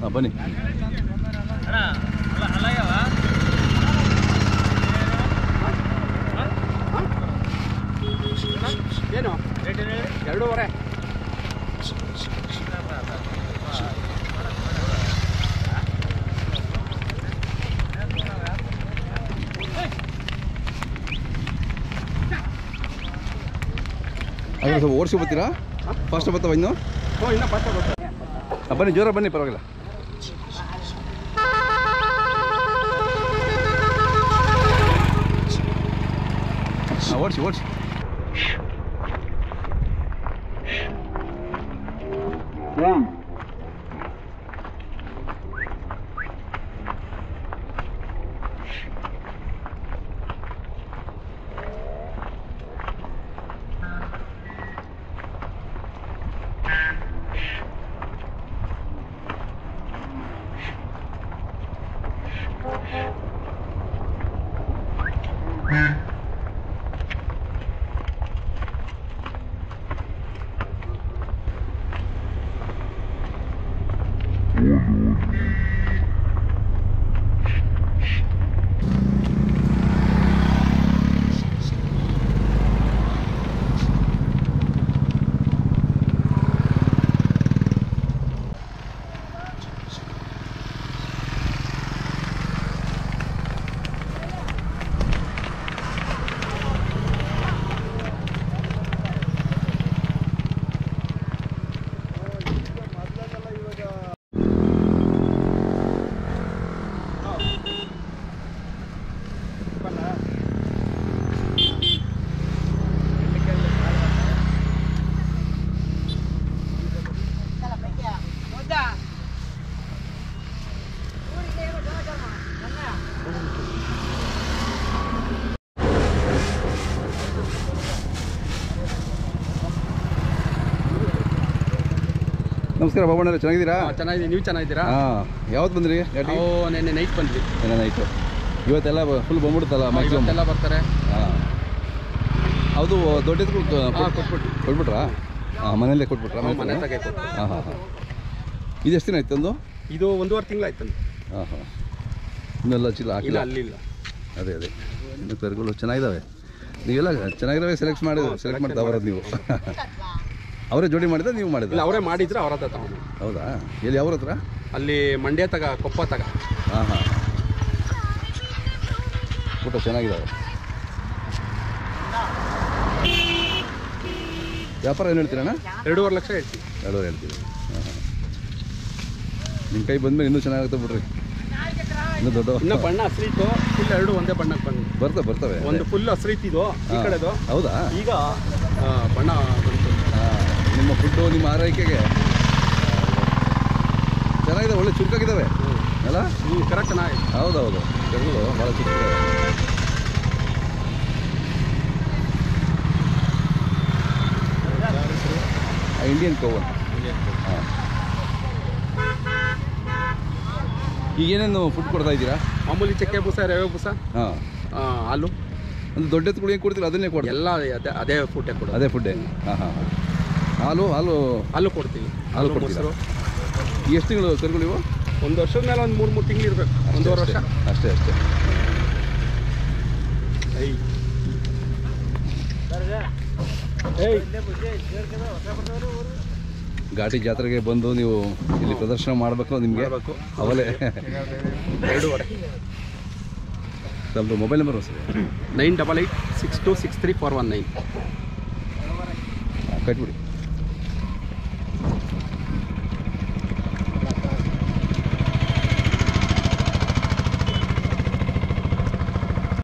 ಹಾಂ ಬನ್ನಿ. ಏನು 2.5 ಹಾಗೆ ಸ್ವಲ್ಪ ಓಡಿಸಿ ಬರ್ತೀರಾ? ಫಾಸ್ಟ್ ಬರ್ತಾವ ಇನ್ನು? ಇನ್ನೂ ಫಾಸ್ಟ್ ಬರ್ತಾರೆ. ಬನ್ನಿ, ಜೋರ ಬನ್ನಿ, ಪರವಾಗಿಲ್ಲ. ಹಾಂ ಓಡಿಸಿ ಓಡಿಸಿ. ನಮಸ್ಕಾರ ಬಾಬಣ್ಣರೇ, ಚೆನ್ನಾಗಿದ್ದೀರಾ? ಚೆನ್ನಾಗಿದ್ದೀನಿ. ನೀವು ಚೆನ್ನಾಗಿದ್ದೀರಾ? ಹಾಂ. ಯಾವತ್ತು ಬಂದ್ರಿ? ನಾವು ನೆನ್ನೆ ನೈಟ್ ಬಂದ್ವಿ. ನೆನ್ನೆ ನೈಟು. ಇವತ್ತೆಲ್ಲ ಫುಲ್ ಬಂದ್ಬಿಡುತ್ತಲ್ಲ ಮ್ಯಾಕ್ಸಿಮಮ್ ಎಲ್ಲ ಬರ್ತಾರೆ. ಹಾಂ. ಅದು ದೊಡ್ಡದು ಕೊಟ್ಬಿಟ್ರಾ? ಹಾಂ, ಮನೆಯಲ್ಲೇ ಕೊಟ್ಬಿಟ್ರಾ? ಮನೆ ತಗೆ ಕೊಟ್ಟು. ಹಾಂ ಹಾಂ ಹಾಂ. ಇದು ಎಷ್ಟು ದಿನ ಆಯ್ತು ತಂದು? ಇದು 1.5 ತಿಂಗಳಾಯ್ತು. ಹಾಂ ಹಾಂ. ಇನ್ನೆಲ್ಲ ಚೀಲ ಹಾಕಿಲ್ಲ? ಅಲ್ಲಿಲ್ಲ. ಅದೇ ಇನ್ನು ಕರುಗಳು ಚೆನ್ನಾಗಿದ್ದಾವೆ. ನೀವೆಲ್ಲ ಚೆನ್ನಾಗಿದ್ದಾವೆ ಸೆಲೆಕ್ಟ್ ಮಾಡ್ತಾ ಬರೋದು ನೀವು? ಅವರೇ ಜೋಡಿ ಮಾಡಿದ್ರೆ ನೀವು ಮಾಡಿದ್ರೆ? ಅವರೇ ಮಾಡಿದ್ರೆ ಅವ್ರ ಹತ್ರ ತಗೊಂಡು. ಹೌದಾ? ಎಲ್ಲಿ ಅವ್ರ ಹತ್ರ? ಅಲ್ಲಿ ಮಂಡ್ಯ ತಗ, ಕೊಪ್ಪ ತಗ. ಹಾಂ ಹಾಂ. ಊಟ ಚೆನ್ನಾಗಿದ್ದಾವೆ. ವ್ಯಾಪಾರ ಏನು ಹೇಳ್ತೀರಣ್ಣ? 2.5 ಲಕ್ಷ ಹೇಳ್ತೀವಿ. 2.5 ಹೇಳ್ತೀವಿ. ಹಾಂ ಹಾಂ. ನಿಮ್ಮ ಕೈ ಬಂದಮೇಲೆ ಇನ್ನೂ ಚೆನ್ನಾಗುತ್ತೆ ಬಿಡ್ರಿ. ಇನ್ನೂ ದೊಡ್ಡ ಇನ್ನೂ ಬಣ್ಣ ಹಸ್ರಿತ್ತು. ಫುಲ್ 2 ಒಂದೇ ಬಣ್ಣಕ್ಕೆ ಬರ್ತವೆ. ಒಂದು ಫುಲ್ ಹಸ್ರಿತ್ತಿದು ಈ ಕಡೆದು. ಹೌದಾ? ಈಗ ಬಣ್ಣ ಬಂತು. ನಿಮ್ಮ ಫುಡ್ಡು, ನಿಮ್ಮ ಆರೈಕೆಗೆ ಚೆನ್ನಾಗಿದೆ. ಒಳ್ಳೆ ಚುರುಕಾಗಿದ್ದಾವೆ ಅಲ್ಲ? ಕರೆಕ್ಟ್ ಚೆನ್ನಾಗಿದೆ. ಹೌದೌದು. ಕರುಗಳು ಭಾಳ ಚುರುಕಿದ್ದಾವೆ. ಇಂಡಿಯನ್ ಕೌವನ್. ಹಾಂ. ಈಗೇನೇನು ಫುಡ್ ಕೊಡ್ತಾ ಇದ್ದೀರಾ? ಮಾಮೂಲಿ ಚಕ್ಕೆ ಬೂಸ, ರವೆ ಬೂಸ, ಹಾಂ, ಹಾಲು. ಅಂದ್ರೆ ದೊಡ್ಡ ಎತ್ತುಗಳು ಏನು ಕೊಡ್ತೀರಾ? ಅದನ್ನೇ ಕೊಡ್ತೀವಿ. ಎಲ್ಲ ಅದೇ ಫುಡ್ಡೇ ಕೊಡೋದು. ಅದೇ ಫುಡ್ಡೇ. ಹಾಂ ಹಾಂ ಹಾಂ. ಹಾಲು ಕೊಡ್ತೀವಿ. ಹಾಲು ಕೊಡ್ತೀರಾ? ಎಷ್ಟು ತಿಂಗಳು ಕರುಗಳು ಇವು? 1 ವರ್ಷದ ಮೇಲೆ ಒಂದು 3 ತಿಂಗಳು ಇರಬೇಕು. 1.5 ವರ್ಷ ಅಷ್ಟೇ. ಘಾಟಿ ಜಾತ್ರೆಗೆ ಬಂದು ನೀವು ಇಲ್ಲಿ ಪ್ರದರ್ಶನ ಮಾಡಬೇಕು. ನಿಮಗೆ ಅವಲೇ 2.5. ತಮ್ಮದು ಮೊಬೈಲ್ ನಂಬರ್ ಸರ್? 9886263419. ಕಟ್ಬಿಡಿ.